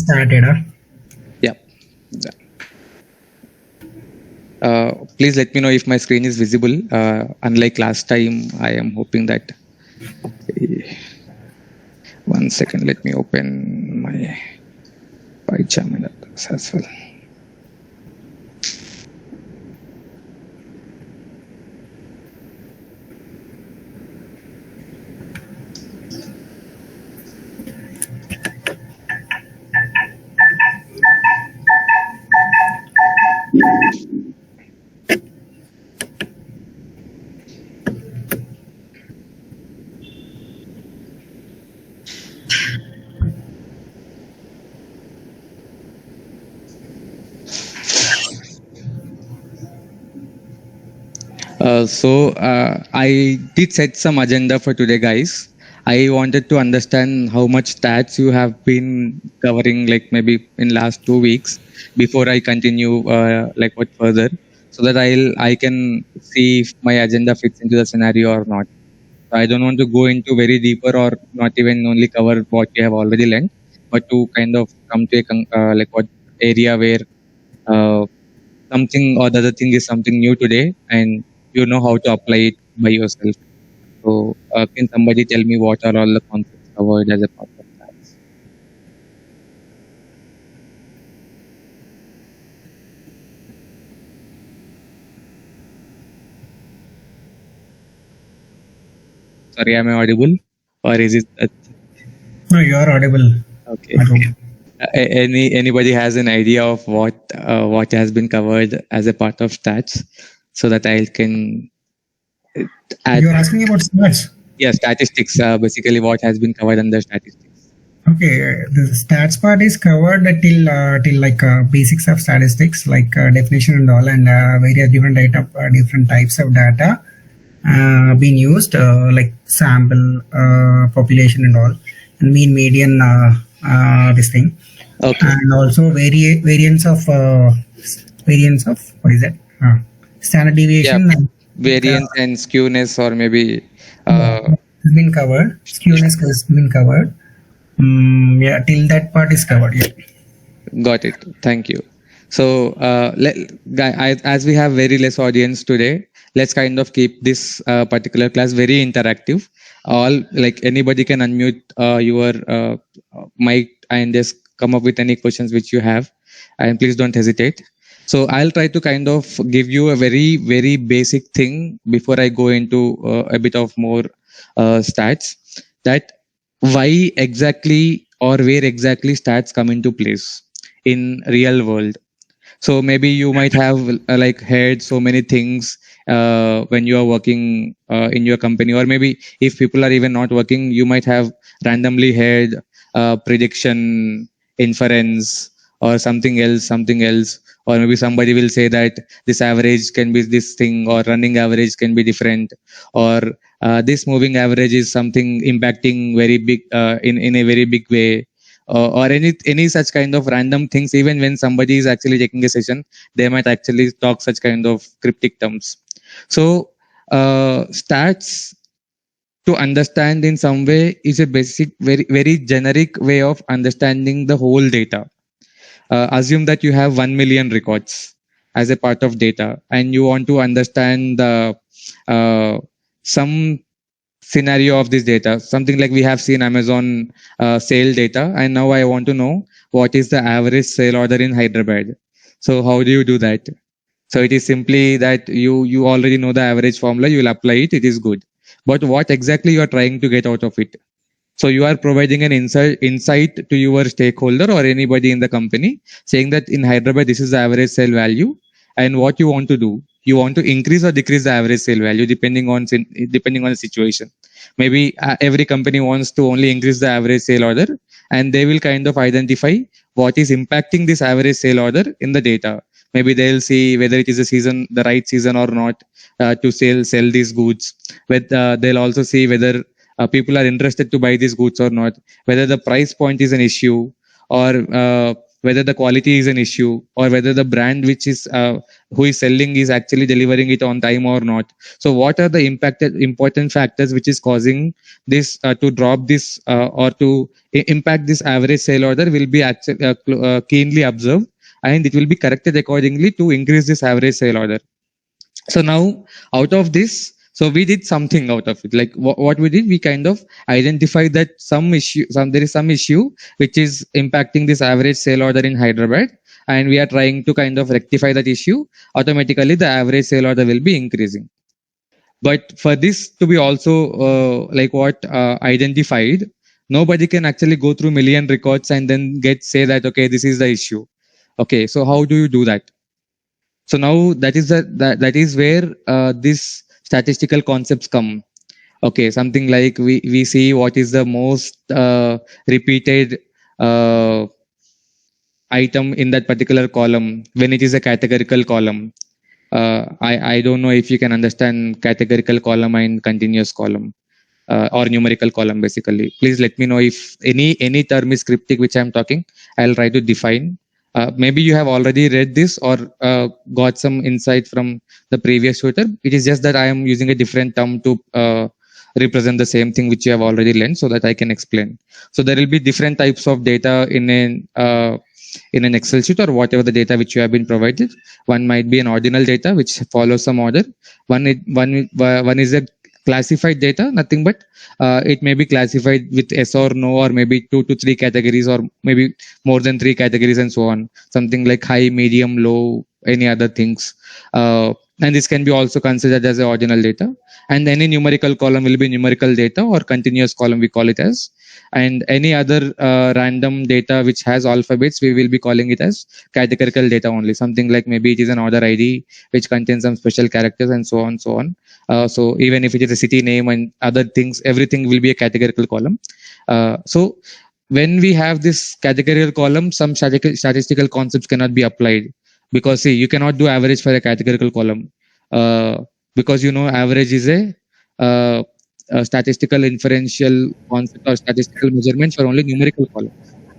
started. Yeah. Please let me know if my screen is visible. Unlike last time, I am hoping that. One second, let me open my PyCharm as well. I did set some agenda for today, guys. I wanted to understand how much stats you have been covering, like maybe in last 2 weeks, before I continue like what further, so that I can see if my agenda fits into the scenario or not. I don't want to go into very deeper or not even only cover what you have already learned, but to kind of come to a like what area where something or the other thing is something new today, and you know how to apply it by yourself. So, can somebody tell me what are all the concepts covered as a part of that? Sorry, am I audible, or is it? No, you are audible. Okay. Anybody has an idea of what has been covered as a part of stats, so that I can add. You are asking about stats. Yeah, statistics. Basically, what has been covered under statistics. Okay, the stats part is covered till like basics of statistics, like definition and all, and various different data, different types of data being used, like sample, population, and all, and mean, median, this thing, Okay. and also variance of what is that? Standard deviation. Yeah, variance and skewness, or maybe. Has been covered. Skewness has been covered. Yeah, till that part is covered. Yeah. Got it. Thank you. So, as we have very less audience today, let's kind of keep this particular class very interactive. All like anybody can unmute your mic and just come up with any questions which you have, and please don't hesitate. So I'll try to kind of give you a very, very basic thing before I go into a bit of more stats. That why exactly or where exactly stats come into place in real world. So maybe you might have like heard so many things when you are working in your company, or maybe if people are even not working, you might have randomly heard prediction, inference, or something else, or maybe somebody will say that this average can be this thing, or running average can be different, or this moving average is something impacting very big in a very big way, or any such kind of random things. Even when somebody is actually taking a session, they might actually talk such kind of cryptic terms. So stats, to understand in some way, is a basic, very, very generic way of understanding the whole data. Assume that you have 1 million records as a part of data, and you want to understand some scenario of this data, something like we have seen Amazon sale data, and now I want to know what is the average sale order in Hyderabad. So how do you do that? So it is simply that you already know the average formula, you will apply it, it is good. But what exactly you are trying to get out of it? So you are providing an insight to your stakeholder or anybody in the company, saying that in Hyderabad, this is the average sale value, and what you want to do. You want to increase or decrease the average sale value depending on the situation. Maybe every company wants to only increase the average sale order, and they will kind of identify what is impacting this average sale order in the data. Maybe they'll see whether it is the right season or not to sell these goods. But they'll also see whether people are interested to buy these goods or not, whether the price point is an issue, or whether the quality is an issue, or whether the brand which is who is selling is actually delivering it on time or not. So what are the important factors which is causing this to drop this or to impact this average sale order will be actually keenly observed, and it will be corrected accordingly to increase this average sale order. So now out of this, so we did something out of it. Like what we did, we kind of identified that there is some issue which is impacting this average sale order in Hyderabad, and we are trying to kind of rectify that issue. Automatically the average sale order will be increasing. But for this to be also identified, nobody can actually go through million records and then say that, okay, this is the issue. Okay, so how do you do that? So now that is where this statistical concepts come. Okay, something like we see what is the most repeated item in that particular column when it is a categorical column. I don't know if you can understand categorical column and continuous column or numerical column basically. Please let me know if any term is cryptic which I'm talking. I'll try to define. Maybe you have already read this or got some insight from the previous tutor. It is just that I am using a different term to represent the same thing which you have already learned so that I can explain. So there will be different types of data in an Excel sheet or whatever the data which you have been provided. One might be an ordinal data which follows some order. One is a classified data, nothing but it may be classified with yes or no, or maybe 2 to 3 categories, or maybe more than 3 categories and so on. Something like high, medium, low, any other things. And this can be also considered as a ordinal data. And any numerical column will be numerical data, or continuous column we call it as. And any other random data which has alphabets, we will be calling it as categorical data only. Something like maybe it is an order ID which contains some special characters and so on, so on. So even if it is a city name and other things, everything will be a categorical column. So when we have this categorical column, some statistical concepts cannot be applied, because see, you cannot do average for a categorical column because average is a statistical inferential concept or statistical measurement for only numerical column.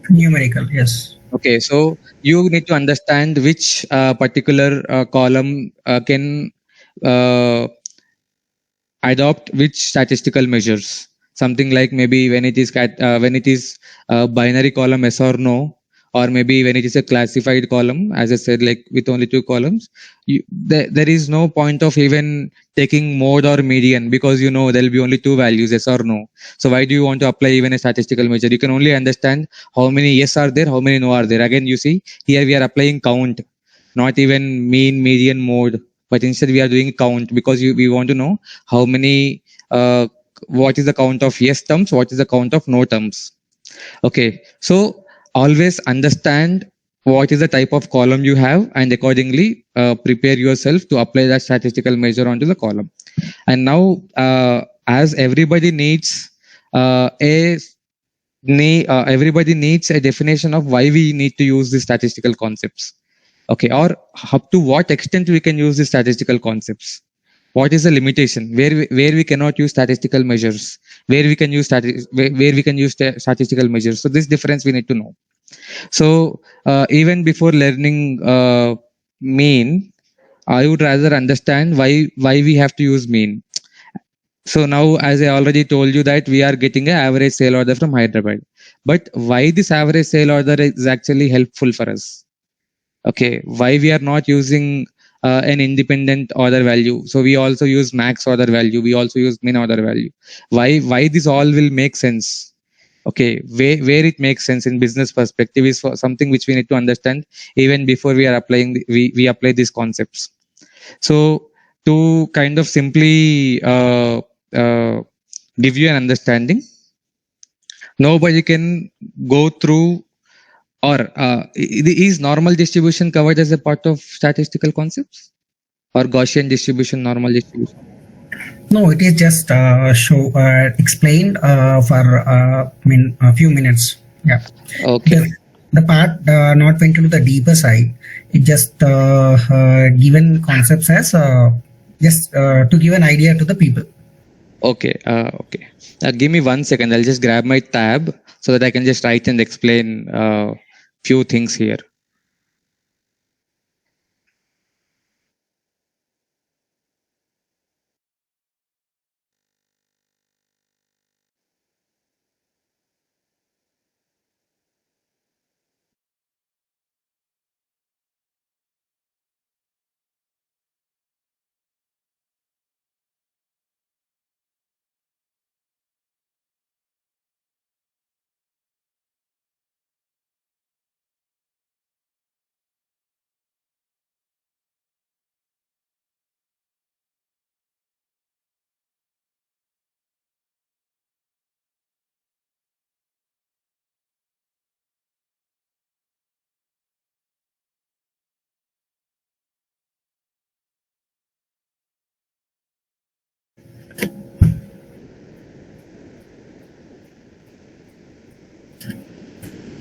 Numerical, yes. Okay, so you need to understand which particular column can adopt which statistical measures. Something like maybe when it is binary column yes or no, or maybe when it is a classified column, as I said, like with only 2 columns, there is no point of even taking mode or median, because there will be only 2 values, yes or no. So why do you want to apply even a statistical measure? You can only understand how many yes are there, how many no are there. Again, you see here we are applying count, not even mean, median, mode, but instead we are doing count, because we want to know how many what is the count of yes terms, what is the count of no terms. Okay, so always understand what is the type of column you have, and accordingly prepare yourself to apply that statistical measure onto the column. And now as everybody needs everybody needs a definition of why we need to use the statistical concepts. Okay, or up to what extent we can use the statistical concepts. What is the limitation? Where we cannot use statistical measures? Where we can use statistical measures? So this difference we need to know. So even before learning mean, I would rather understand why we have to use mean. So now, as I already told you, that we are getting an average sale order from Hyderabad. But why this average sale order is actually helpful for us? Okay, why we are not using an independent order value? So we also use max order value, we also use min order value. Why this all will make sense? Okay, where it makes sense in business perspective is for something which we need to understand even before we are applying we apply these concepts. So to kind of simply give you an understanding, nobody can go through, or is normal distribution covered as a part of statistical concepts, or Gaussian distribution, normal distribution? No, it is just explained for a few minutes. Yeah. Okay. The part not went into the deeper side. It just given concepts as just to give an idea to the people. Okay. Okay. Give me 1 second. I'll just grab my tab so that I can just write and explain few things here.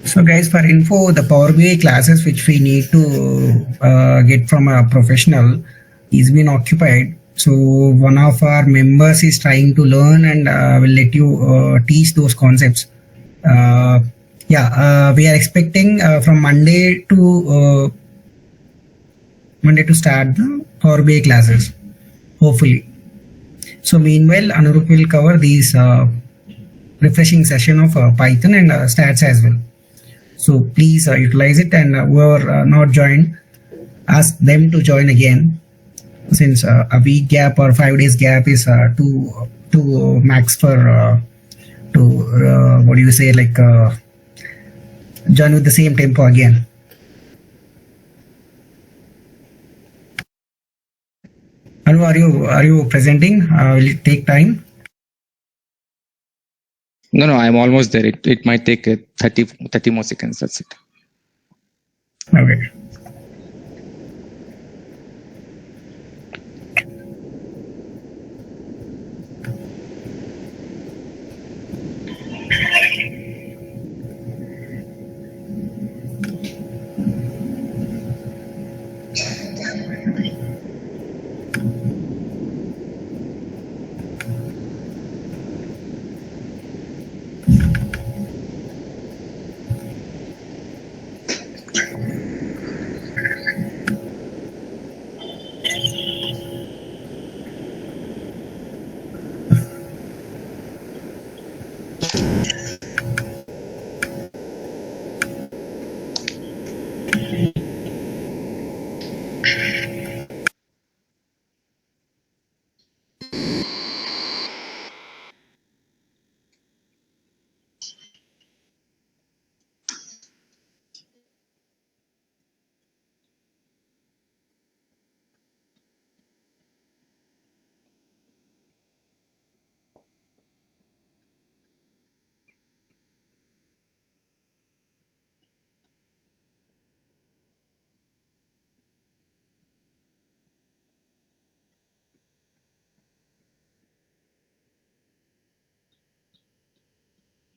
So, guys, for info, the Power BI classes which we need to get from a professional is been occupied. So, one of our members is trying to learn and will let you teach those concepts. We are expecting from Monday to start the Power BI classes, hopefully. So, meanwhile, Anurup will cover these refreshing session of Python and stats as well. So please utilize it, and whoever not joined, ask them to join again, since a week gap or 5 days gap is too max for what do you say, like join with the same tempo again. Anu, are you presenting? Will it take time? No, I'm almost there. It might take 30 more seconds. That's it. Okay.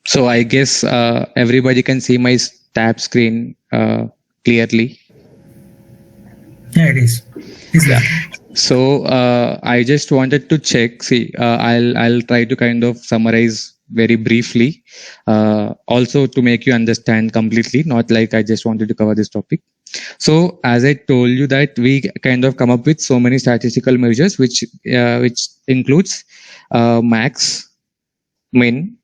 So I guess everybody can see my tab screen clearly. Yeah, it is. Yeah. So I just wanted to check. See, I'll try to kind of summarize very briefly, also to make you understand completely, not like I just wanted to cover this topic. So as I told you that we kind of come up with so many statistical measures, which includes max, min,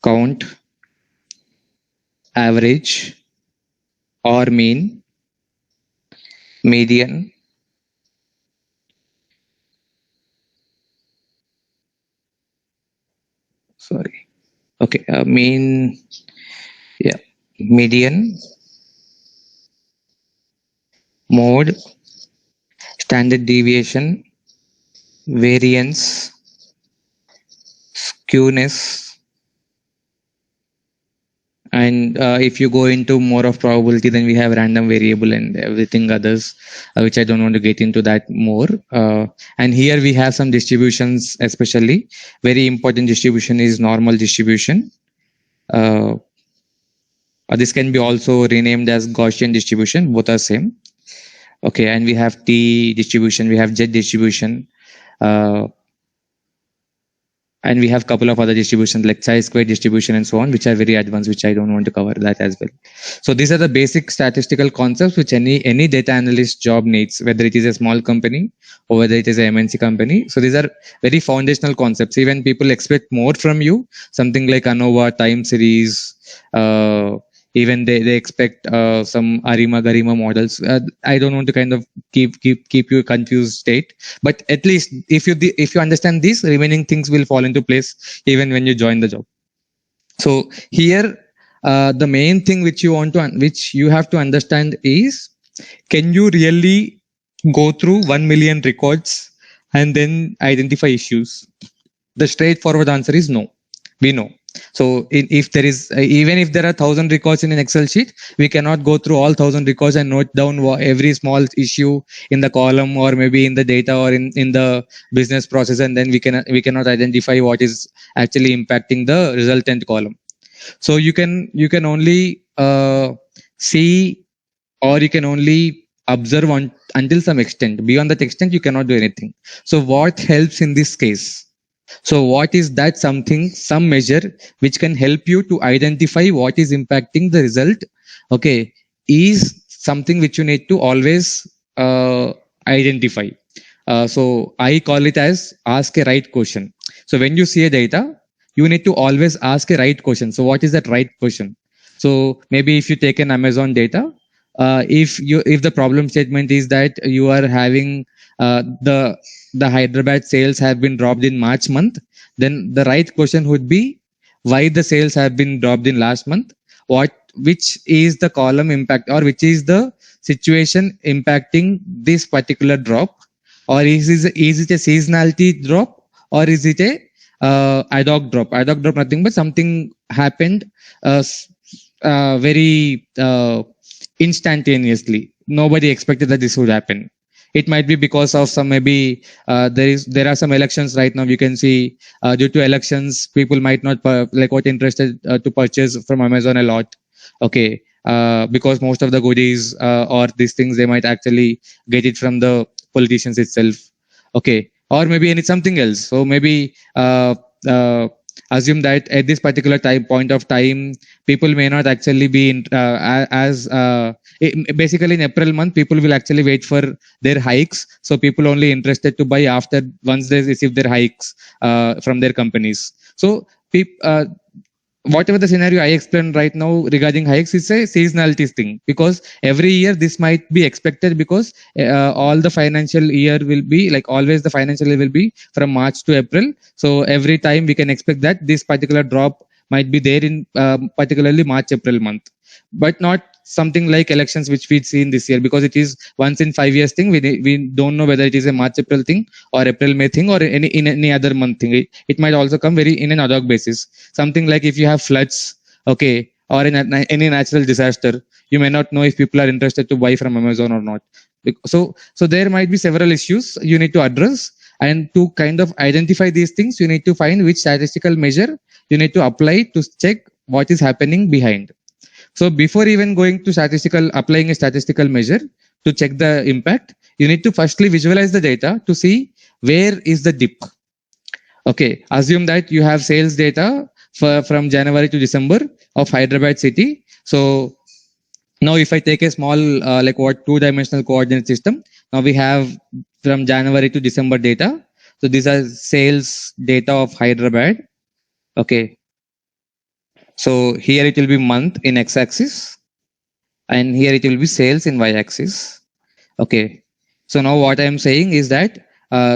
count, average, or mean, median, sorry, okay, mean, yeah, median, mode, standard deviation, variance, skewness, and if you go into more of probability, then we have random variable and everything others, which I don't want to get into that more. And here we have some distributions, especially very important distribution is normal distribution. This can be also renamed as Gaussian distribution, both are same. Okay, and we have T distribution, we have Z distribution. And we have a couple of other distributions like chi-square distribution and so on, which are very advanced, which I don't want to cover that as well. So these are the basic statistical concepts which any data analyst job needs, whether it is a small company or whether it is a MNC company. So these are very foundational concepts. Even people expect more from you, something like ANOVA, time series, even they expect some Arima Garima models. I don't want to kind of keep you confused state, but at least if you understand these, remaining things will fall into place even when you join the job. So here the main thing which you have to understand is, can you really go through 1 million records and then identify issues? The straightforward answer is no. We know. So if there is, even if there are 1,000 records in an Excel sheet, we cannot go through all 1,000 records and note down every small issue in the column or maybe in the data or in the business process, and then we cannot identify what is actually impacting the resultant column. So you can only see, or you can only observe until some extent. Beyond that extent, you cannot do anything. So what helps in this case? So what is that some measure which can help you to identify what is impacting the result? Okay, is something which you need to always identify. So I call it as ask a right question. So when you see a data, you need to always ask a right question. So what is that right question? So maybe if you take an Amazon data, if the problem statement is that you are having the Hyderabad sales have been dropped in March month, then the right question would be why the sales have been dropped in last month, which is the column impact, or which is the situation impacting this particular drop, or is it a seasonality drop, or is it a ad hoc drop? Ad hoc drop, nothing but something happened very instantaneously. Nobody expected that this would happen. It might be because of some, maybe there are some elections right now. You can see due to elections, people might not interested to purchase from Amazon a lot. Okay, because most of the goodies or these things, they might actually get it from the politicians itself. Okay, or maybe something else. So maybe assume that at this particular point of time, people may not actually be basically in April month, people will actually wait for their hikes. So people only interested to buy after once they receive their hikes from their companies. So whatever the scenario I explained right now regarding hikes, is a seasonality thing, because every year this might be expected, because all the financial year will be always the financial year will be from March to April. So every time we can expect that this particular drop might be there in particularly March, April month, but not something like elections which we've seen this year, because it is once in 5 years thing. We don't know whether it is a March, April thing or April, May thing, or any other month thing. It might also come in an ad hoc basis. Something like if you have floods, okay, or any natural disaster, you may not know if people are interested to buy from Amazon or not. So there might be several issues you need to address, and to kind of identify these things, you need to find which statistical measure you need to apply to check what is happening behind. So before even going to applying a statistical measure to check the impact, you need to firstly visualize the data to see where is the dip. Okay, assume that you have sales data from January to December of Hyderabad city. So now if I take a small two-dimensional coordinate system, now we have from January to December data. So these are sales data of Hyderabad. Okay. So here it will be month in x-axis, and here it will be sales in y-axis. Okay. So now what I am saying is that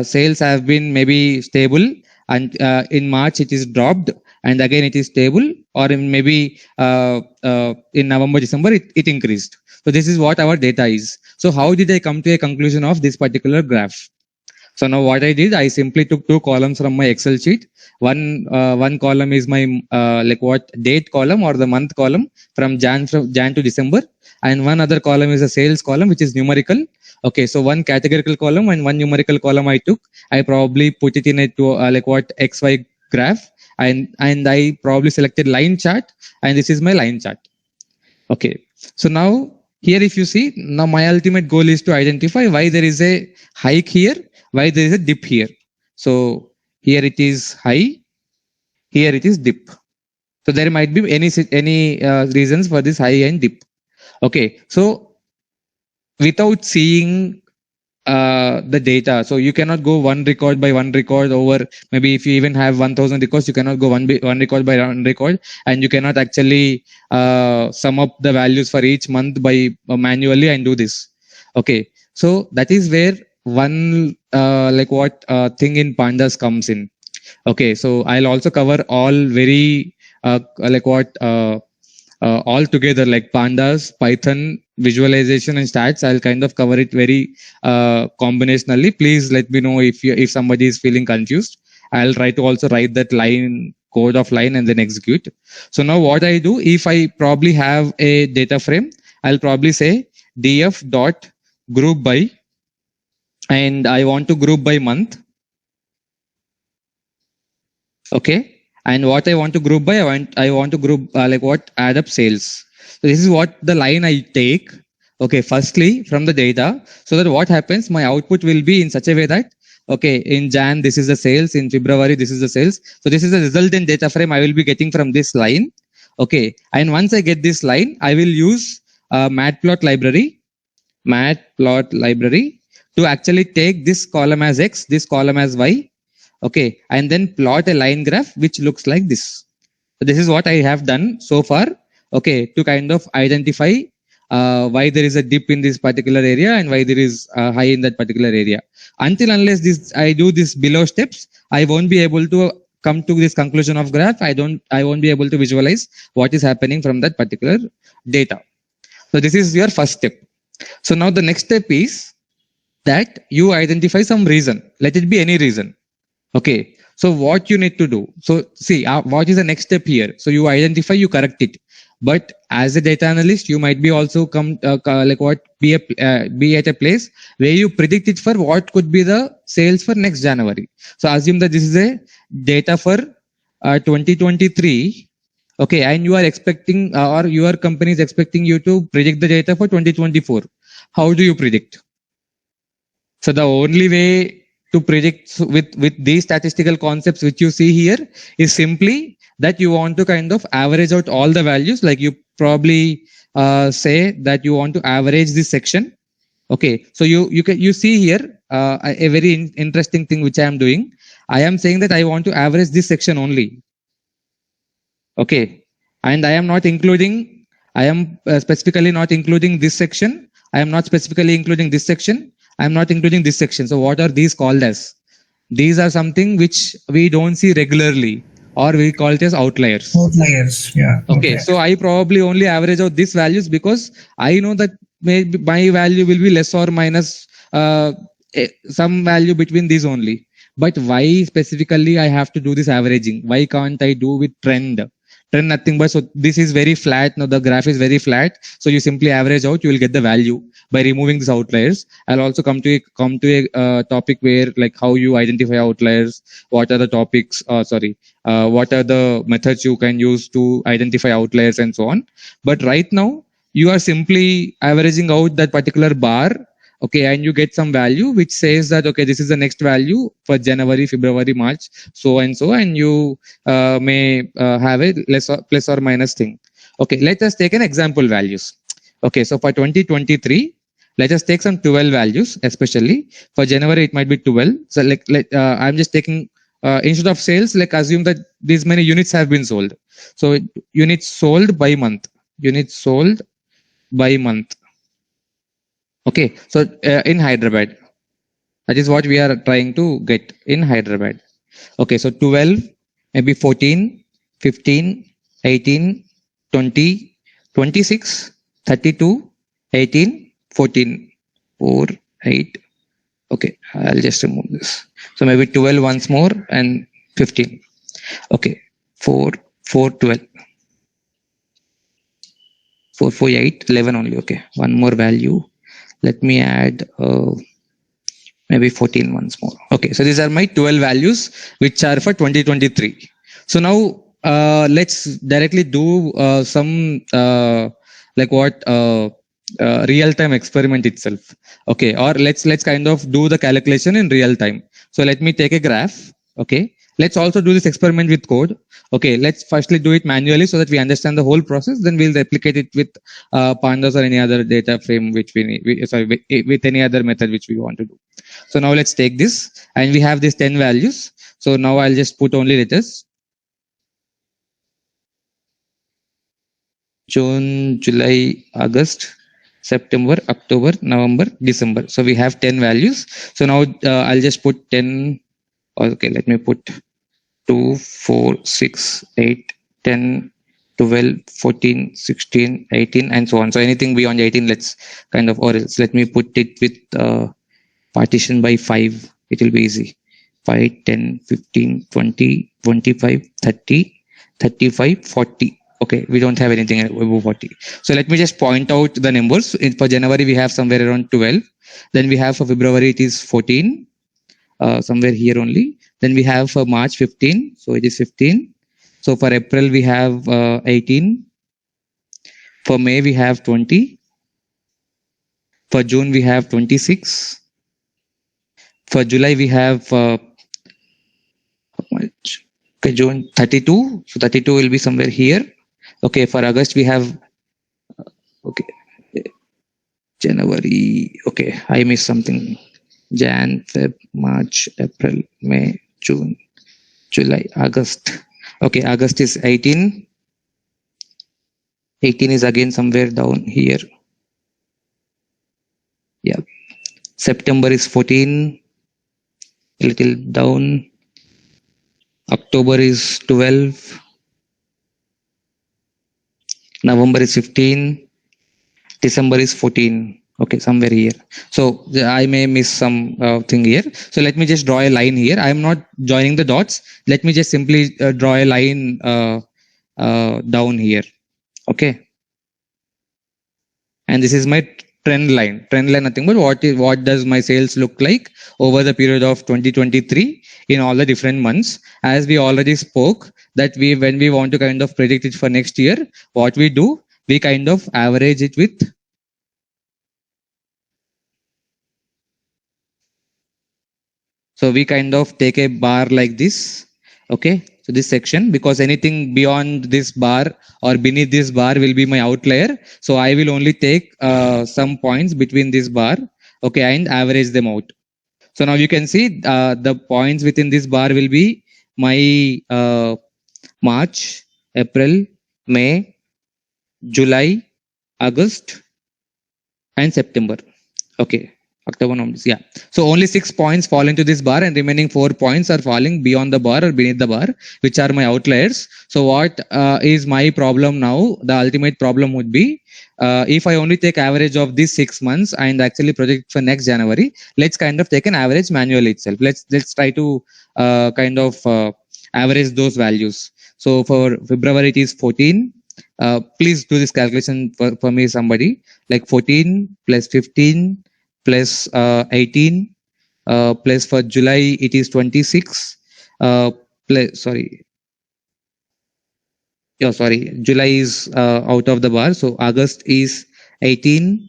sales have been maybe stable, and in March it is dropped, and again it is stable, or maybe in November, December it increased. So this is what our data is. So how did I come to a conclusion of this particular graph? So now what I did, I simply took two columns from my Excel sheet. One column is my date column or the month column from Jan to December, and one other column is a sales column, which is numerical. Okay, so one categorical column and one numerical column I took. I probably put it in a XY graph, and I probably selected line chart, and this is my line chart. Okay, so now here if you see, now my ultimate goal is to identify why there is a hike here, why there is a dip here. So here it is high, here it is dip. So there might be any reasons for this high and dip. Okay, so without seeing the data, so you cannot go one record by one record over, maybe if you even have 1000 records, you cannot go one record by one record, and you cannot actually sum up the values for each month by manually and do this. Okay, so that is where one thing in pandas comes in. Okay, so I'll also cover all very all together, like pandas, Python, visualization and stats. I'll kind of cover it very combinationally. Please let me know if somebody is feeling confused. I'll try to also write that code of line and then execute. So now what I do, if I probably have a data frame, I'll probably say df dot group by, and I want to group by month. Okay, and what I want to group by, I want to group add up sales. So this is what the line I take, okay, firstly from the data, so that what happens, my output will be in such a way that, okay, in Jan this is the sales, in February this is the sales. So this is the resultant data frame I will be getting from this line. Okay, and once I get this line, I will use matplot library to actually take this column as X, this column as Y. Okay, and then plot a line graph which looks like this. So this is what I have done so far. Okay, to kind of identify why there is a dip in this particular area and why there is high in that particular area. Unless I do this below steps, I won't be able to come to this conclusion of graph. I won't be able to visualize what is happening from that particular data. So this is your first step. So now the next step is that you identify some reason. Let it be any reason. Okay, so what you need to do, so see what is the next step here. So you identify, you correct it, but as a data analyst, you might be also be at a place where you predict it for what could be the sales for next January. So assume that this is a data for 2023. Okay, and you are expecting, or your company is expecting you to predict the data for 2024. How do you predict? So the only way to predict with these statistical concepts which you see here is simply that you want to kind of average out all the values. Like you probably say that you want to average this section. Okay, so you see here a very interesting thing which I am doing. I am saying that I want to average this section only. Okay, and I am specifically not including this section. I am not specifically including this section. I am not including this section. So what are these called as? These are something which we don't see regularly, or we call it as outliers. Outliers, yeah. Okay, so I probably only average out these values because I know that maybe my value will be less or minus some value between these only. But why specifically I have to do this averaging? Why can't I do with trend? Trend nothing but, so this is very flat. Now the graph is very flat. So you simply average out, you will get the value by removing these outliers. I'll also come to a topic where like how you identify outliers, what are the topics, what are the methods you can use to identify outliers and so on. But right now you are simply averaging out that particular bar. Okay, and you get some value which says that, okay, this is the next value for January, February, March, so and so, and you may have a plus or minus thing. Okay, let us take an example values. Okay, so for 2023, let us take some 12 values, especially for January, it might be 12. So I'm just taking, instead of sales, like assume that these many units have been sold. So units sold by month. Okay, so in Hyderabad, that is what we are trying to get in Hyderabad. Okay, so 12, maybe 14, 15, 18, 20, 26, 32, 18, 14, 4, 8. Okay, I'll just remove this. So maybe 12 once more and 15. Okay, 4, 12. 4, 4, 8, 11 only. Okay, one more value. Let me add maybe 14 once more. Okay, so these are my 12 values which are for 2023. So now let's directly do some real-time experiment itself. Okay, or let's kind of do the calculation in real time. So let me take a graph. Okay, Let's also do this experiment with code. Okay, let's firstly do it manually so that we understand the whole process. Then we'll replicate it with pandas or any other data frame which we need. With any other method which we want to do. So now let's take this, and we have these 10 values. So now I'll just put only letters. June, July, August, September, October, November, December. So we have 10 values. So now I'll just put 10. Okay, let me put 2, 4, 6, 8, 10, 12, 14, 16, 18, and so on. So anything beyond 18, let's kind of, or else let me put it with partition by 5. It will be easy. 5, 10, 15, 20, 25, 30, 35, 40. Okay, we don't have anything above 40. So let me just point out the numbers. For January, we have somewhere around 12. Then we have for February, it is 14. Somewhere here only. Then we have for March 15. So it is 15. So for April, we have 18. For May, we have 20. For June, we have 26. For July, we have June 32. So 32 will be somewhere here. Okay, for August, we have, okay, January, okay, I missed something. Jan, Feb, March, April, May, June, July, August. Okay, August is 18. 18 is again somewhere down here. Yeah. September is 14. A little down. October is 12. November is 15. December is 14. Okay, somewhere here. So I may miss some thing here. So let me just draw a line here. I am not joining the dots. Let me just simply draw a line down here. Okay. And this is my trend line. Trend line, nothing but what does my sales look like over the period of 2023 in all the different months. As we already spoke that when we want to kind of predict it for next year, what we do, we kind of average it with so we kind of take a bar like this. Okay. So this section, because anything beyond this bar or beneath this bar will be my outlier. So I will only take some points between this bar. Okay. And average them out. So now you can see the points within this bar will be my March, April, May, July, August, and September. Okay. October, November, yeah. So only 6 points fall into this bar and remaining 4 points are falling beyond the bar or beneath the bar, which are my outliers. So what is my problem now? The ultimate problem would be if I only take average of these 6 months and actually project for next January, let's kind of take an average manually itself. Let's try to kind of average those values. So for February, it is 14. Please do this calculation for me, somebody. Like 14 plus 15 plus 18 plus for July it is 26 July is out of the bar, so August is 18,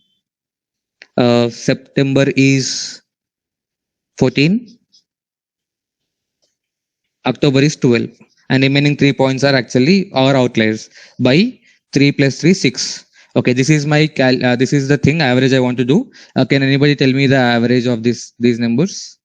September is 14, October is 12, and remaining 3 points are actually our outliers by 3 plus 3 6. Okay, this is my this is the thing average I want to do. Can anybody tell me the average of these numbers?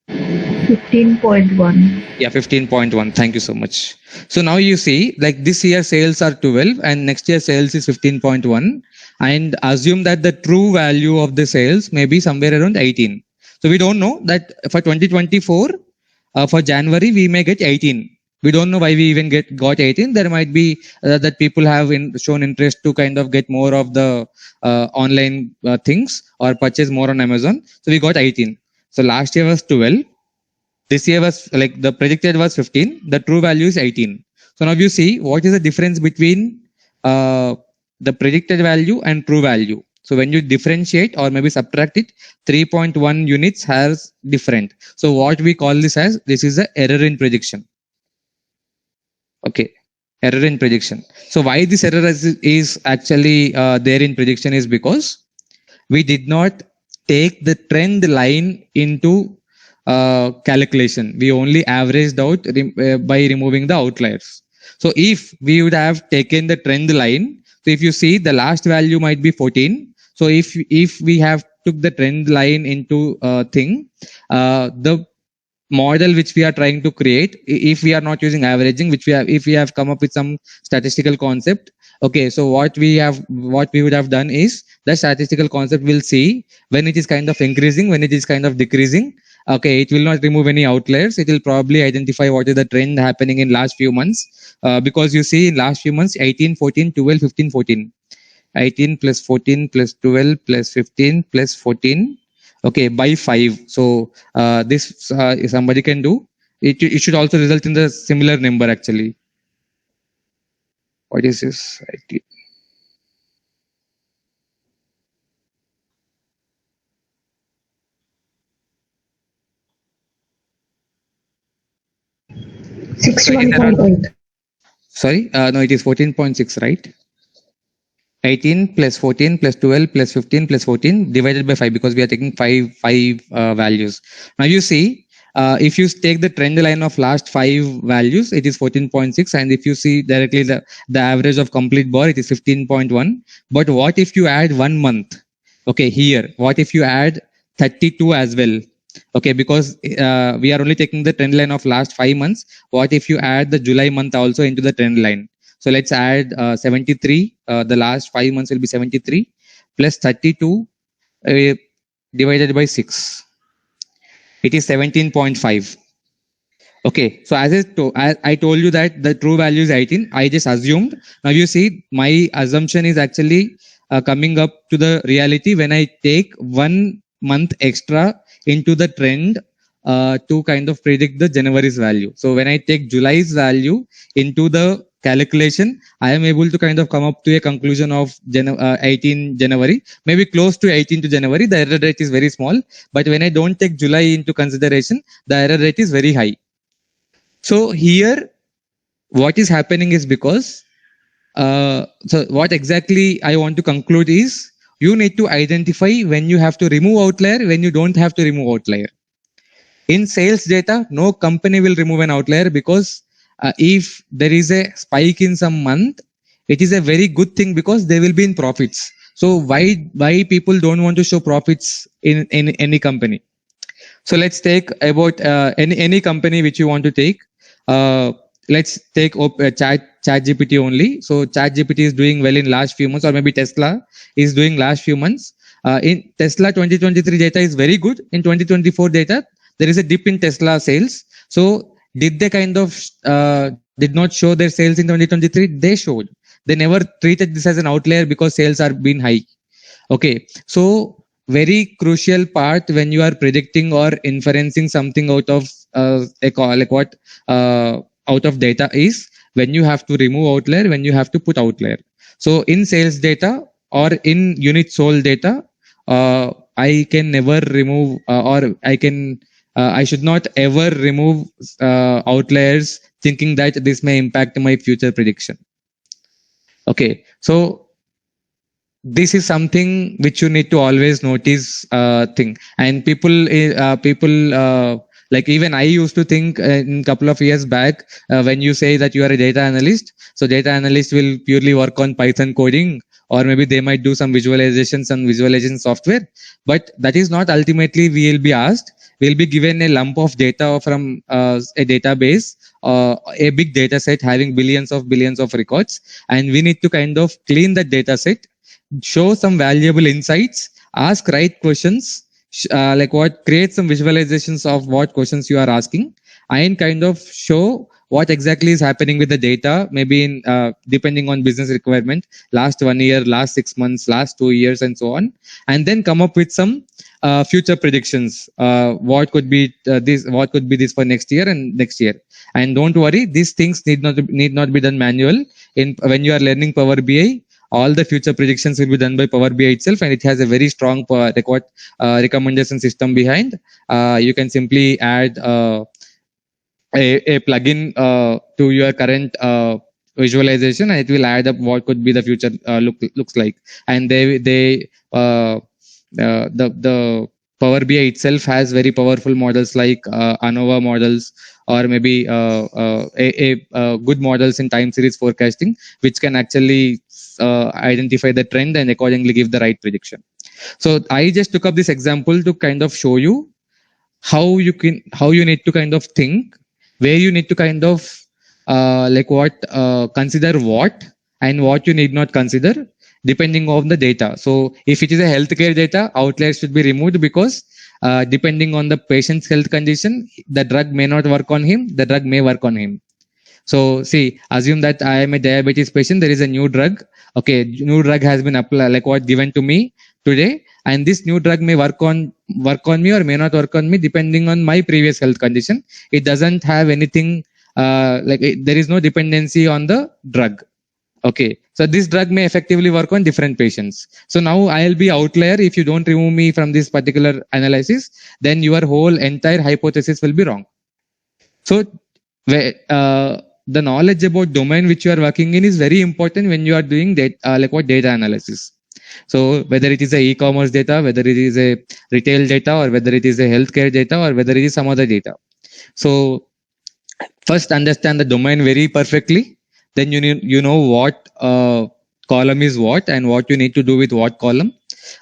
15.1. Yeah, 15.1. Thank you so much. So now you see, like this year sales are 12 and next year sales is 15.1, and assume that the true value of the sales may be somewhere around 18. So we don't know that for 2024, for January, we may get 18. We don't know why we even got 18. There might be that people have shown interest to kind of get more of the online things or purchase more on Amazon. So we got 18. So last year was 12. This year was like the predicted was 15. The true value is 18. So now you see what is the difference between the predicted value and true value. So when you differentiate or maybe subtract it, 3.1 units has different. So what we call this as, this is the error in prediction. Okay, error in prediction. So why this error is actually there in prediction is because we did not take the trend line into calculation. We only averaged out by removing the outliers. So if we would have taken the trend line, so if you see the last value might be 14. So if we have took the trend line into the model which we are trying to create, if we are not using averaging, which we have, if we have come up with some statistical concept, okay, so what we would have done is the statistical concept will see when it is kind of increasing, when it is kind of decreasing. Okay, it will not remove any outliers. It will probably identify what is the trend happening in last few months, because you see in last few months 18, 14, 12, 15, 14, 18 plus 14 plus 12 plus 15 plus 14, okay, by 5. So this somebody can do it. It should also result in the similar number actually. What is this? 61.8. Sorry, no, it is 14.6, right? 18 plus 14 plus 12 plus 15 plus 14 divided by 5, because we are taking five values. Now you see, if you take the trend line of last 5 values, it is 14.6, and if you see directly the average of complete bar, it is 15.1. But what if you add 1 month? Okay, here, what if you add 32 as well? Okay, because we are only taking the trend line of last 5 months. What if you add the July month also into the trend line? So let's add 73. The last 5 months will be 73 plus 32 divided by 6. It is 17.5. Okay, so as I told you that the true value is 18. I just assumed. Now you see, my assumption is actually coming up to the reality when I take 1 month extra into the trend to kind of predict the January's value. So when I take July's value into the calculation, I am able to kind of come up to a conclusion of 18 January, maybe close to 18 to January. The error rate is very small, but when I don't take July into consideration, the error rate is very high. So here, what is happening is because, so what exactly I want to conclude is, you need to identify when you have to remove outlier, when you don't have to remove outlier. In sales data, no company will remove an outlier, because if there is a spike in some month, it is a very good thing because they will be in profits. So why people don't want to show profits in any company? So let's take about any company which you want to take. Let's take ChatGPT only. So ChatGPT is doing well in last few months, or maybe Tesla is doing last few months. In Tesla 2023 data is very good. In 2024 data, there is a dip in Tesla sales. So did they kind of did not show their sales in 2023? They showed. They never treated this as an outlier because sales are being high. Okay, so very crucial part when you are predicting or inferencing something out of out of data is when you have to remove outlier, when you have to put outlier. So in sales data or in unit sold data, I can never remove or I should not ever remove outliers thinking that this may impact my future prediction. Okay, so this is something which you need to always notice thing. And people like even I used to think in a couple of years back, when you say that you are a data analyst, so data analyst will purely work on Python coding, or maybe they might do some visualizations and visualization software, but that is not ultimately we will be asked. We'll be given a lump of data from a database, a big data set having billions of records, and we need to kind of clean that data set, show some valuable insights, ask right questions, create some visualizations of what questions you are asking, and kind of show what exactly is happening with the data, maybe in depending on business requirement, last 1 year, last 6 months, last 2 years, and so on, and then come up with some future predictions. What could be this? What could be this for next year and next year? And don't worry, these things need not be done manual. When you are learning Power BI, all the future predictions will be done by Power BI itself, and it has a very strong recommendation system behind. You can simply add a plugin to your current visualization, and it will add up what could be the future looks like. And the Power BI itself has very powerful models like ANOVA models, or maybe good models in time series forecasting, which can actually identify the trend and accordingly give the right prediction. So I just took up this example to kind of show you how you need to kind of think, where you need to kind of consider what, and what you need not consider depending on the data. So if it is a healthcare data, outliers should be removed, because depending on the patient's health condition, the drug may not work on him, the drug may work on him. So see, assume that I am a diabetes patient, there is a new drug. Okay, new drug has been applied, given to me today, and this new drug may work on me or may not work on me depending on my previous health condition. It doesn't have anything there is no dependency on the drug. Okay, so this drug may effectively work on different patients. So now I'll be outlier. If you don't remove me from this particular analysis, then your whole entire hypothesis will be wrong. So the knowledge about domain which you are working in is very important when you are doing data analysis. So whether it is a e-commerce data, whether it is a retail data, or whether it is a healthcare data, or whether it is some other data. So first understand the domain very perfectly. Then you know what column is what and what you need to do with what column,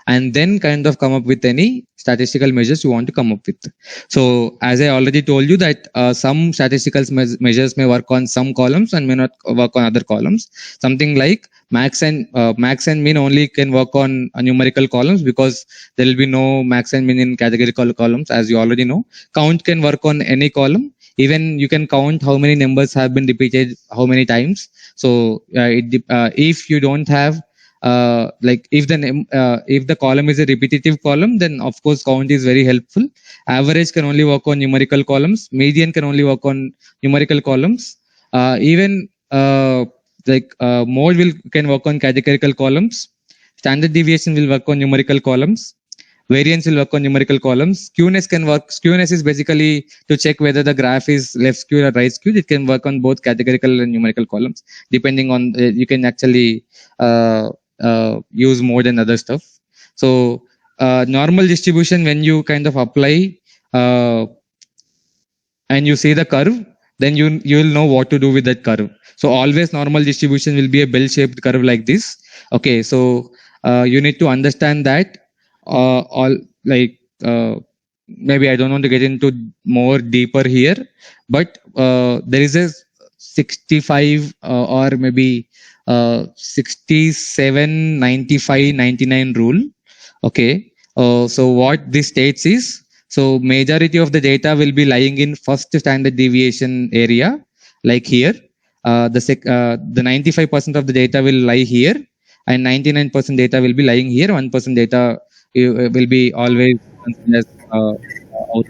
and then kind of come up with any statistical measures you want to come up with. So as I already told you that some statistical measures may work on some columns and may not work on other columns. Something like max and mean only can work on numerical columns, because there will be no max and mean in categorical columns, as you already know. Count can work on any column. Even you can count how many numbers have been repeated how many times. So if you don't have if the column is a repetitive column, then of course count is very helpful. Average can only work on numerical columns. Median can only work on numerical columns. Even mode can work on categorical columns. Standard deviation will work on numerical columns. Variance will work on numerical columns. Skewness can work. Skewness is basically to check whether the graph is left skewed or right skewed. It can work on both categorical and numerical columns. Depending on, you can actually use more than other stuff. So normal distribution, when you kind of apply and you see the curve, then you will know what to do with that curve. So always normal distribution will be a bell-shaped curve like this. Okay, so you need to understand that. Maybe I don't want to get into more deeper here, but there is a 65 or maybe 67, 95, 99 rule. Okay, so what this states is, so majority of the data will be lying in first standard deviation area, like here. The 95% of the data will lie here, and 99% data will be lying here. 1% data will be always considered out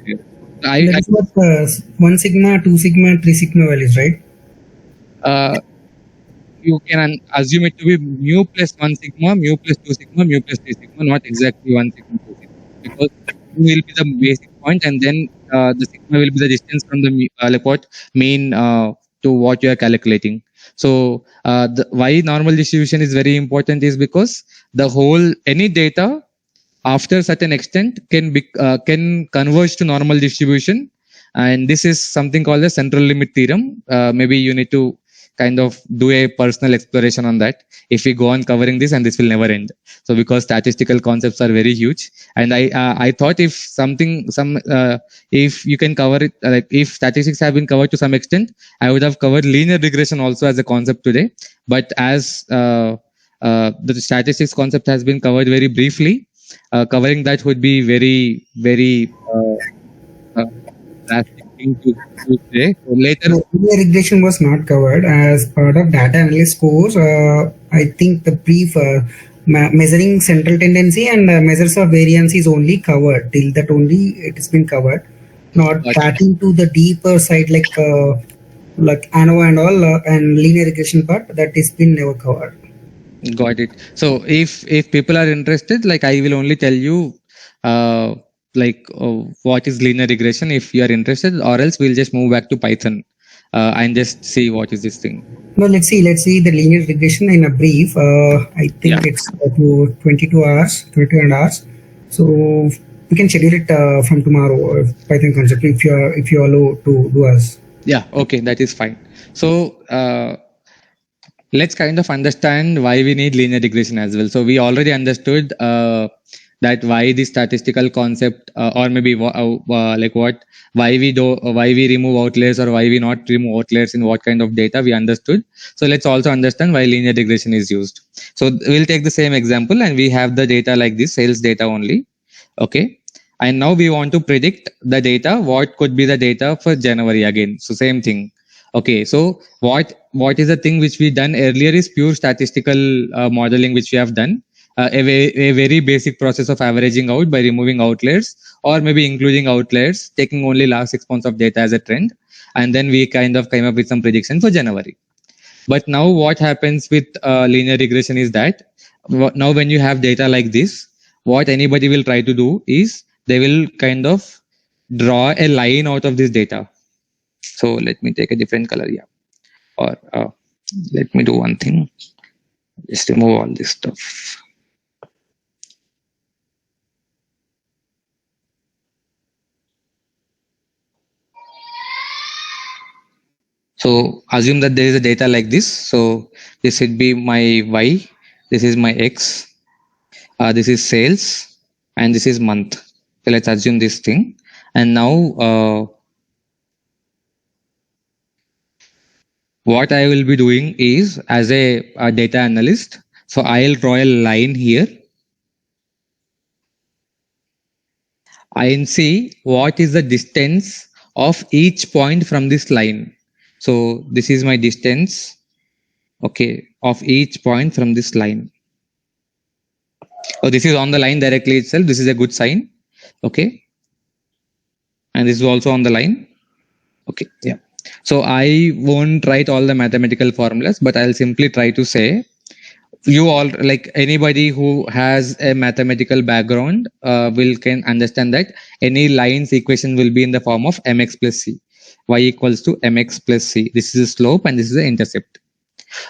here. That's what 1 sigma, 2 sigma, 3 sigma values, right? You can assume it to be mu plus 1 sigma, mu plus 2 sigma, mu plus 3 sigma, not exactly 1 sigma, 2 sigma, because mu will be the basic point, and then the sigma will be the distance from the mean to what you are calculating. So why normal distribution is very important is because the whole any data after a certain extent can converge to normal distribution, and this is something called the central limit theorem. Maybe you need to kind of do a personal exploration on that if we go on covering this, and this will never end. So because statistical concepts are very huge, and I thought if you can cover it, like if statistics have been covered to some extent, I would have covered linear regression also as a concept today. But as the statistics concept has been covered very briefly, covering that would be very, very drastic thing to say. So later, linear regression was not covered as part of data analyst course. I think the brief measuring central tendency and measures of variance is only covered. Till that only it has been covered. Not starting to the deeper side like ANOVA and all and linear regression part, that has been never covered. Got it. So if people are interested, like I will only tell you what is linear regression if you are interested, or else we'll just move back to Python and just see what is this thing. No, let's see the linear regression in a brief. I think it's 22 hours. So we can schedule it from tomorrow. Python concept if you allow to do us. Yeah, okay, that is fine. So let's kind of understand why we need linear regression as well. So we already understood that why the statistical concept or maybe like what why we remove outliers or why we not remove outliers in what kind of data we understood. So let's also understand why linear regression is used. So we'll take the same example and we have the data like this, sales data only. Okay. And now we want to predict the data. What could be the data for January again? So same thing. Okay. So what is the thing which we done earlier is pure statistical modeling, which we have done. A very basic process of averaging out by removing outliers or maybe including outliers, taking only last 6 months of data as a trend. And then we kind of came up with some prediction for January. But now what happens with linear regression is that now when you have data like this, what anybody will try to do is they will kind of draw a line out of this data. So let me take a different color here. Or let me do one thing. Just remove all this stuff. So assume that there is a data like this. So this should be my Y. This is my X. This is sales. And this is month. So let's assume this thing. And now what I will be doing is as a data analyst. So I'll draw a line here. And see what is the distance of each point from this line. So this is my distance, okay, of each point from this line. Oh, this is on the line directly itself. This is a good sign, okay. And this is also on the line, okay, yeah. So I won't write all the mathematical formulas, but I'll simply try to say, you all, like anybody who has a mathematical background can understand that any line's equation will be in the form of mx plus c. Y equals to mx plus c. This is a slope and this is the intercept.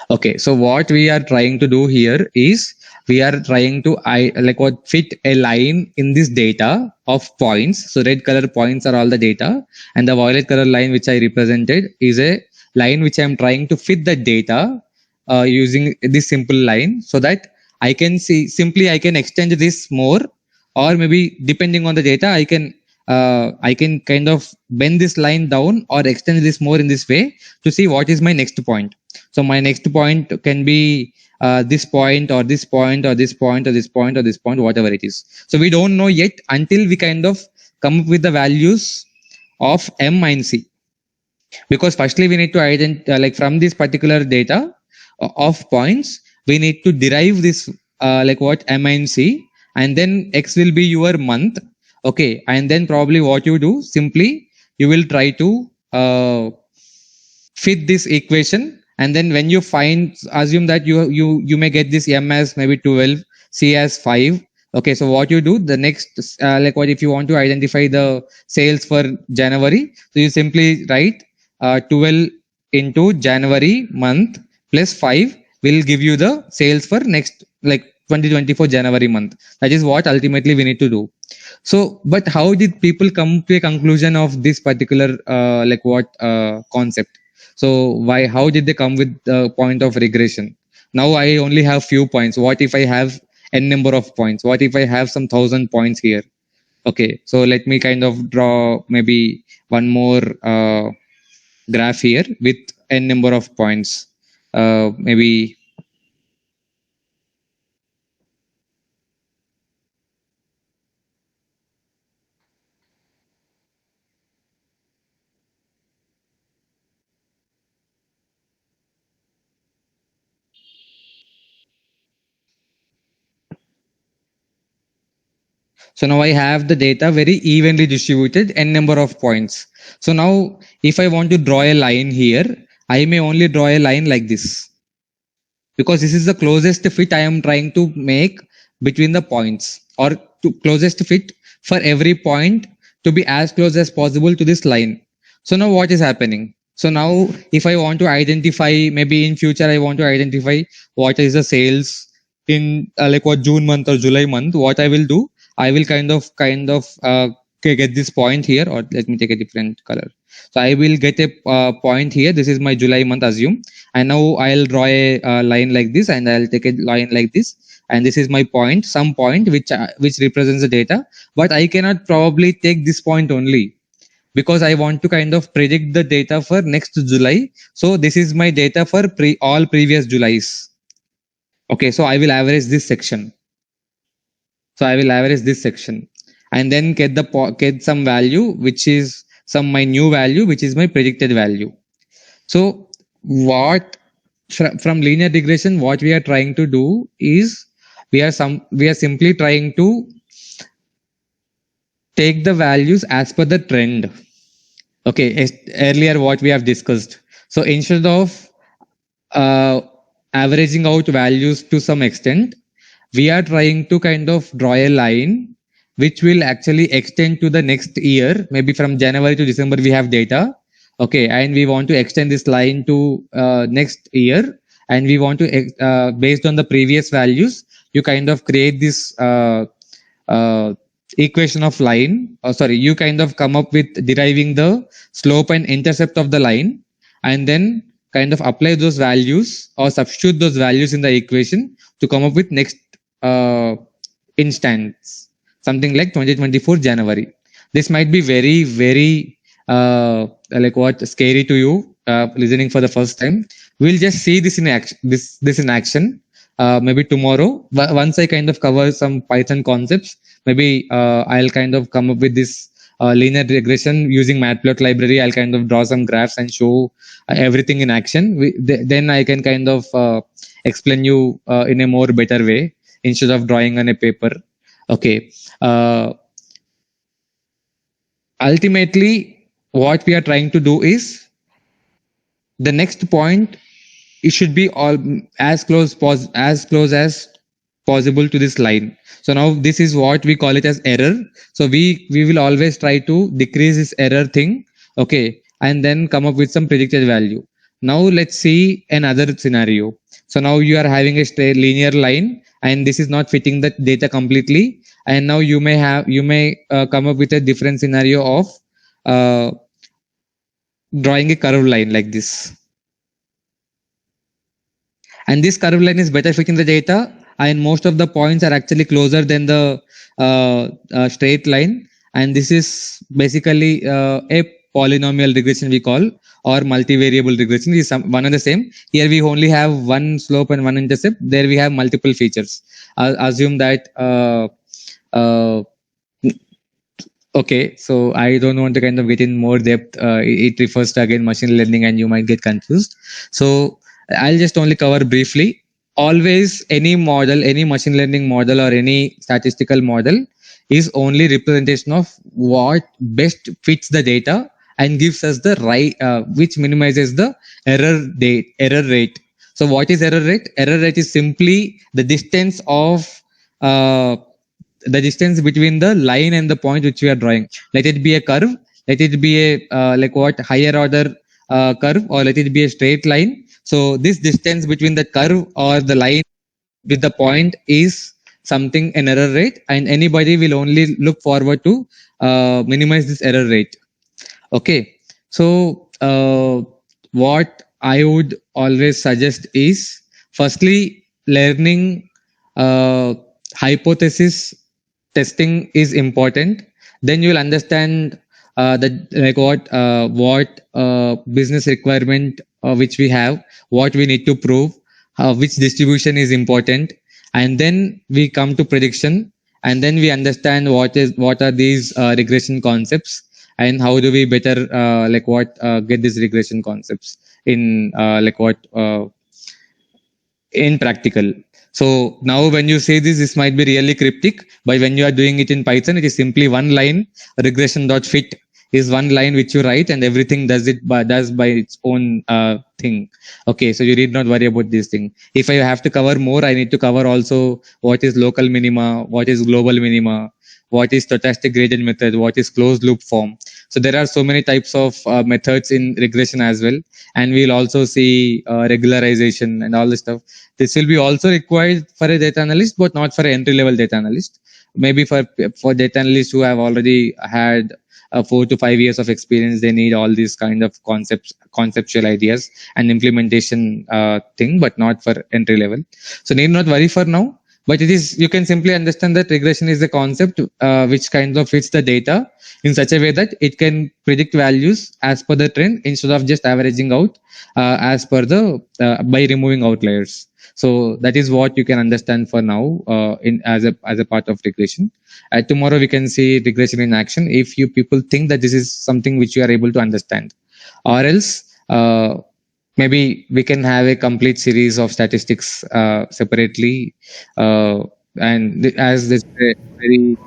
Okay, so what we are trying to do here is we are trying to fit a line in this data of points. So red color points are all the data, and the violet color line which I represented is a line which I am trying to fit the data using this simple line, so that I can see simply I can extend this more, or maybe depending on the data I can kind of bend this line down or extend this more in this way to see what is my next point. So my next point can be this point or this point or this point or this point or this point, whatever it is. So we don't know yet until we kind of come up with the values of m and c, because firstly we need to identify from this particular data of points, we need to derive this what m and c, and then x will be your month. Okay, and then probably what you do, simply you will try to fit this equation, and then when you find, assume that you may get this m as maybe 12, c as 5. Okay, so what you do, the next what if you want to identify the sales for January, so you simply write 12 into January month plus 5 will give you the sales for next 2024 January month. That is what ultimately we need to do. So, but how did people come to a conclusion of this particular concept? So how did they come with the point of regression? Now I only have few points. What if I have n number of points? What if I have some 1,000 points here? Okay, so let me kind of draw maybe one more graph here with n number of points. Maybe so now I have the data very evenly distributed, n number of points. So now if I want to draw a line here, I may only draw a line like this, because this is the closest fit I am trying to make between the points, or to closest fit for every point to be as close as possible to this line. So now what is happening? So now if I want to identify, maybe in future I want to identify what is the sales in June month or July month, what I will do, I will kind of get this point here, or let me take a different color. So I will get a point here. This is my July month, assume, and now I'll draw a line like this, and I'll take a line like this, and this is my point, some point which represents the data. But I cannot probably take this point only, because I want to kind of predict the data for next July. So this is my data for all previous Julys. Okay, so I will average this section. So I will average this section, and then get some value, which is my new value, which is my predicted value. So what from linear regression, what we are trying to do is we are simply trying to take the values as per the trend. Okay, earlier what we have discussed. So instead of averaging out values to some extent, we are trying to kind of draw a line which will actually extend to the next year. Maybe from January to December we have data. Okay, and we want to extend this line to next year, and we want to based on the previous values, you kind of create this equation of line. You kind of come up with deriving the slope and intercept of the line, and then kind of apply those values or substitute those values in the equation to come up with next instance, something like 2024 January. This might be very, very scary to you listening for the first time. We'll just see this in action. This in action. Maybe tomorrow, once I kind of cover some Python concepts, maybe I'll kind of come up with this linear regression using Matplotlib library. I'll kind of draw some graphs and show everything in action. Then I can kind of explain you in a more better way instead of drawing on a paper. Okay. Ultimately, what we are trying to do is the next point, it should be all as close as possible to this line. So now this is what we call it as error. So we will always try to decrease this error thing. Okay, and then come up with some predicted value. Now let's see another scenario. So now you are having a straight linear line, and this is not fitting the data completely. And now you may come up with a different scenario of drawing a curved line like this. And this curved line is better fitting the data, and most of the points are actually closer than the straight line. And this is basically a polynomial regression we call, or multivariable regression. Is one and the same. Here we only have one slope and one intercept. There we have multiple features. Assume that okay, so I don't want to kind of get in more depth. It refers to again machine learning, and you might get confused. So I'll just only cover briefly. Always any model, any machine learning model or any statistical model is only representation of what best fits the data and gives us the right, which minimizes the error rate. So what is error rate? Error rate is simply the distance of the distance between the line and the point which we are drawing. Let it be a curve, let it be a higher order curve, or let it be a straight line. So this distance between the curve or the line with the point is something an error rate, and anybody will only look forward to minimize this error rate. Okay, so what I would always suggest is, firstly, learning hypothesis testing is important. Then you will understand what business requirement which we have, what we need to prove, which distribution is important, and then we come to prediction, and then we understand what are these regression concepts, and how do we better get these regression concepts in in practical. So now when you say this might be really cryptic, but when you are doing it in Python, it is simply one line. Regression.fit is one line which you write, and everything does by its own thing. Okay, so you need not worry about this thing. If I have to cover more, I need to cover also what is local minima, what is global minima, what is stochastic gradient method, what is closed loop form. So there are so many types of methods in regression as well, and we'll also see regularization and all this stuff. This will be also required for a data analyst, but not for an entry level data analyst. Maybe for data analysts who have already had 4 to 5 years of experience, they need all these kind of conceptual ideas and implementation thing, but not for entry level. So need not worry for now, but it is, you can simply understand that regression is a concept which kind of fits the data in such a way that it can predict values as per the trend instead of just averaging out as per the by removing outliers. So that is what you can understand for now in as a part of regression. Tomorrow we can see regression in action if you people think that this is something which you are able to understand, or else maybe we can have a complete series of statistics separately, and as this very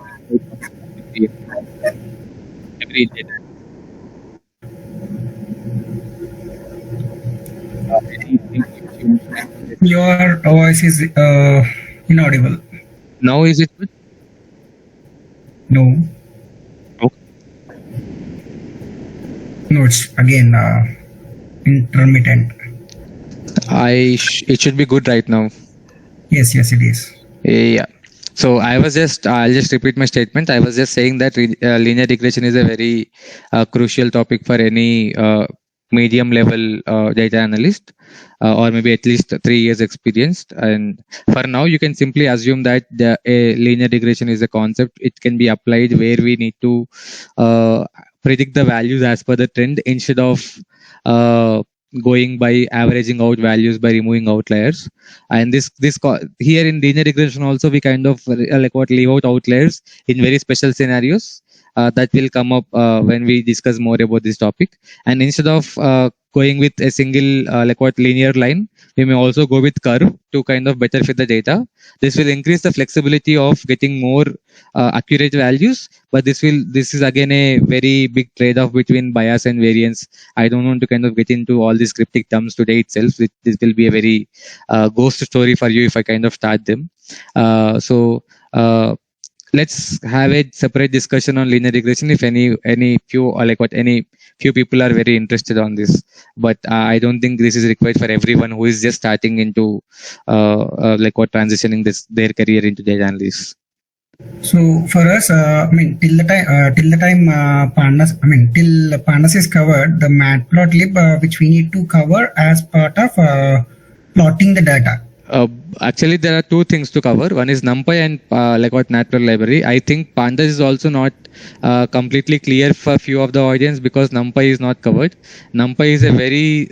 every data. Your voice is inaudible. Now is it good? No. Okay. No, it's again intermittent. It should be good right now. Yes, it is. Yeah. So I'll just repeat my statement. I was just saying that linear regression is a very crucial topic for any medium level data analyst, or maybe at least 3 years experienced. And for now, you can simply assume that a linear regression is a concept. It can be applied where we need to predict the values as per the trend instead of going by averaging out values by removing outliers. And here in linear regression also, we kind of leave out outliers in very special scenarios that will come up when we discuss more about this topic. And instead of going with a single linear line, we may also go with curve to kind of better fit the data. This will increase the flexibility of getting more accurate values, but this is again a very big trade-off between bias and variance. I don't want to kind of get into all these cryptic terms today itself. This will be a very ghost story for you if I kind of start them. Let's have a separate discussion on linear regression if any few people are very interested on this, but I don't think this is required for everyone who is just starting into transitioning their career into data analysis. So for us, till the time Pandas is covered, the matplotlib which we need to cover as part of plotting the data. Actually, there are two things to cover. One is NumPy and Matplotlib library. I think Pandas is also not completely clear for few of the audience because NumPy is not covered. NumPy is a very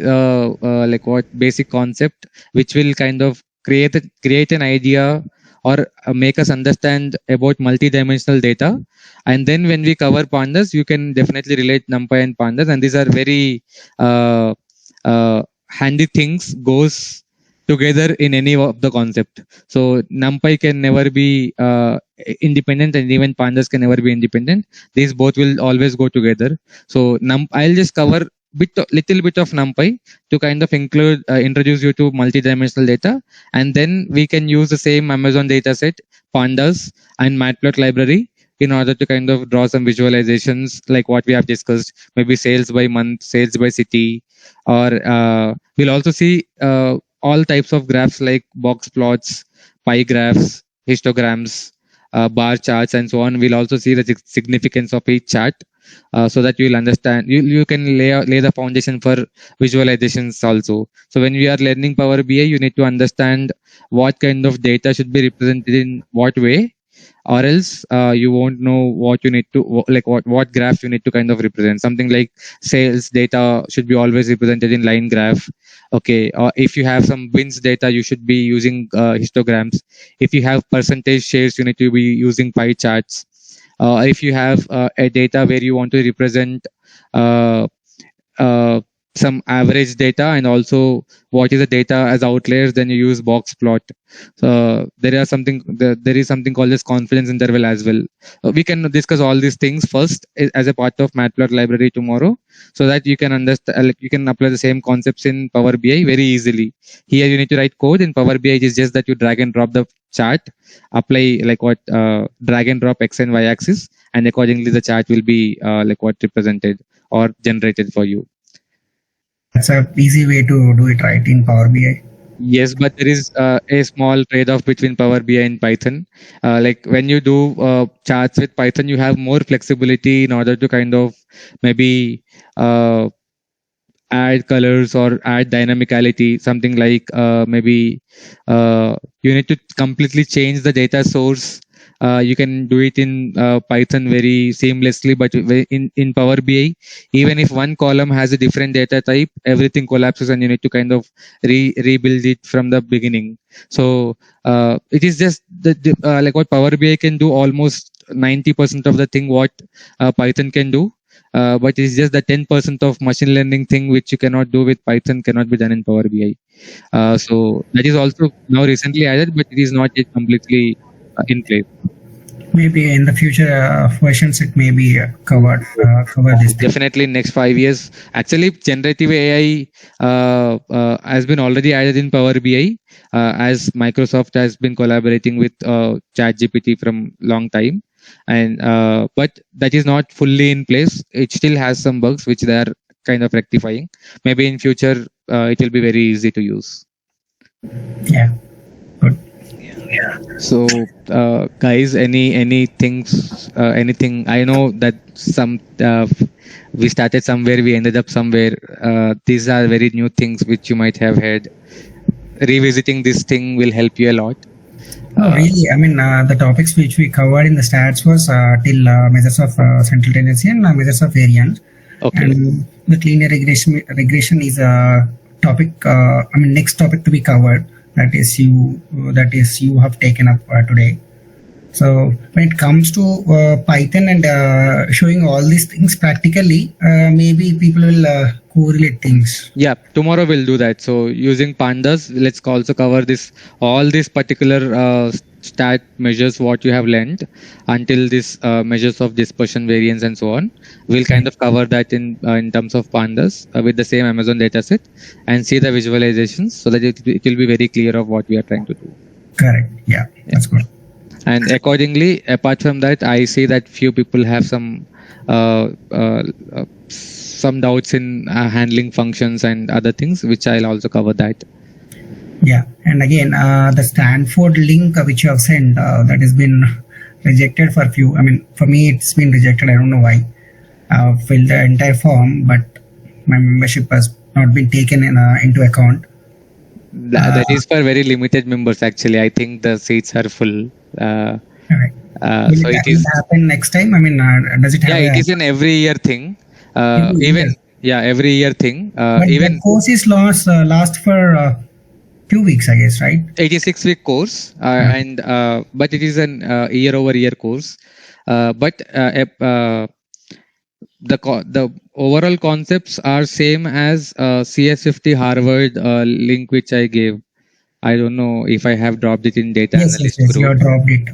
basic concept which will kind of create an idea or make us understand about multi-dimensional data. And then when we cover Pandas, you can definitely relate NumPy and Pandas, and these are very handy things goes together in any of the concept. So NumPy can never be independent, and even Pandas can never be independent. These both will always go together. So I'll just cover little bit of NumPy to kind of introduce you to multi-dimensional data, and then we can use the same Amazon dataset, Pandas, and Matplotlib library in order to kind of draw some visualizations like what we have discussed, maybe sales by month, sales by city, or we'll also see all types of graphs like box plots, pie graphs, histograms, bar charts, and so on. We'll also see the significance of each chart so that you'll understand. You can lay the foundation for visualizations also. So when we are learning Power BI, you need to understand what kind of data should be represented in what way, or else you won't know what you need to what graph you need to kind of represent. Something like sales data should be always represented in line graph. Okay, or if you have some wins data, you should be using histograms. If you have percentage shares, you need to be using pie charts. If you have a data where you want to represent some average data, and also what is the data as outliers, then you use box plot. So there is something called as confidence interval as well. We can discuss all these things first as a part of Matplotlib library tomorrow, so that you can understand, like you can apply the same concepts in Power BI very easily. Here you need to write code. In Power BI, it is just that you drag and drop the chart, apply drag and drop X and Y axis, and accordingly the chart will be represented or generated for you. That's a easy way to do it, right, in Power BI. Yes, but there is a small trade-off between Power BI and Python. Like when you do charts with Python, you have more flexibility in order to kind of maybe add colors or add dynamicality, something like maybe you need to completely change the data source. You can do it in Python very seamlessly, but in Power BI, even if one column has a different data type, everything collapses and you need to kind of rebuild it from the beginning. So it is just like what Power BI can do, almost 90% of the thing what Python can do. But it's just the 10% of machine learning thing which you cannot do with Python cannot be done in Power BI. So that is also now recently added, but it is not yet completely in place. Maybe in the future versions it may be cover this thing. Definitely in next 5 years. Actually, generative AI has been already added in Power BI, as Microsoft has been collaborating with ChatGPT from long time. And but that is not fully in place. It still has some bugs which they are kind of rectifying. Maybe in future it will be very easy to use. Yeah, good. So guys, anything I know that some we started somewhere, we ended up somewhere. These are very new things which you might have heard. Revisiting this thing will help you a lot. Really, I mean, the topics which we covered in the stats was till measures of central tendency and measures of variance. Okay. And the linear regression is a topic. Next topic to be covered. That is you have taken up today. So when it comes to Python and showing all these things practically, maybe people will correlate things. Yeah, tomorrow we'll do that. So using pandas, let's also cover all these particular stat measures what you have learned until this measures of dispersion, variance, and so on. We'll kind of cover that in terms of pandas with the same Amazon dataset and see the visualizations, so that it will be very clear of what we are trying to do. Correct. Yeah, that's good. And accordingly, apart from that, I see that few people have some doubts in handling functions and other things, which I'll also cover that. Yeah, and again, the Stanford link which you have sent, that has been rejected for few. I mean, for me, it's been rejected. I don't know why. Filled the entire form, but my membership has not been taken into account. That is for very limited members. Actually, I think the seats are full. Right. So it is happen next time. I mean, does it have? Yeah, it is an every year thing. Every year thing. But Even the course is last for 2 weeks, I guess, right? 86-week course, and but it is an year-over-year course. But the overall concepts are same as CS50 Harvard link which I gave. I don't know if I have dropped it in data analyst group. You have dropped it.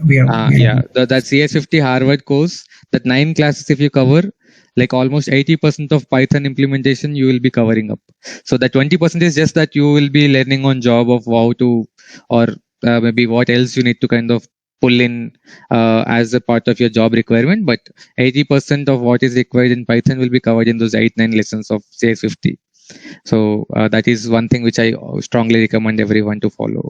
That CS50 Harvard course, that 9 classes if you cover, like almost 80% of Python implementation you will be covering up. So that 20% is just that you will be learning on job of how to, or maybe what else you need to kind of pull in as a part of your job requirement. But 80% of what is required in Python will be covered in those 8-9 lessons of CS50. So that is one thing which I strongly recommend everyone to follow.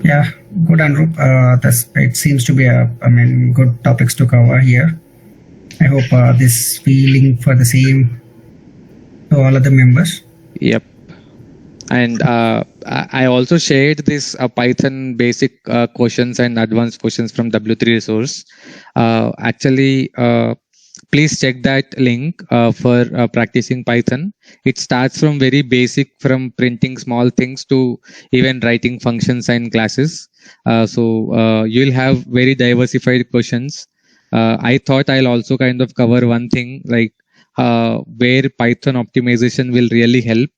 Yeah, good, Anurup. It seems to be good topics to cover here. I hope this feeling for the same to all of the members. Yep. And I also shared this Python basic questions and advanced questions from W3 resource. Actually, please check that link for practicing Python. It starts from very basic, from printing small things to even writing functions and classes. So you'll have very diversified questions. I thought I'll also kind of cover one thing, like where Python optimization will really help.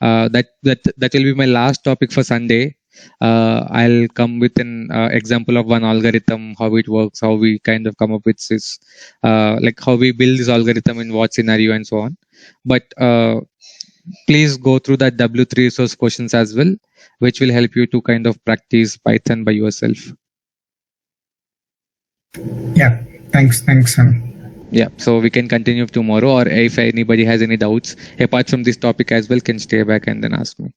That will be my last topic for Sunday. I'll come with an example of one algorithm, how it works, how we kind of come up with this, like how we build this algorithm in what scenario and so on. But please go through that W3 resource questions as well, which will help you to kind of practice Python by yourself. Yeah, thanks, Anu. Yeah, so we can continue tomorrow, or if anybody has any doubts apart from this topic as well, can stay back and then ask me.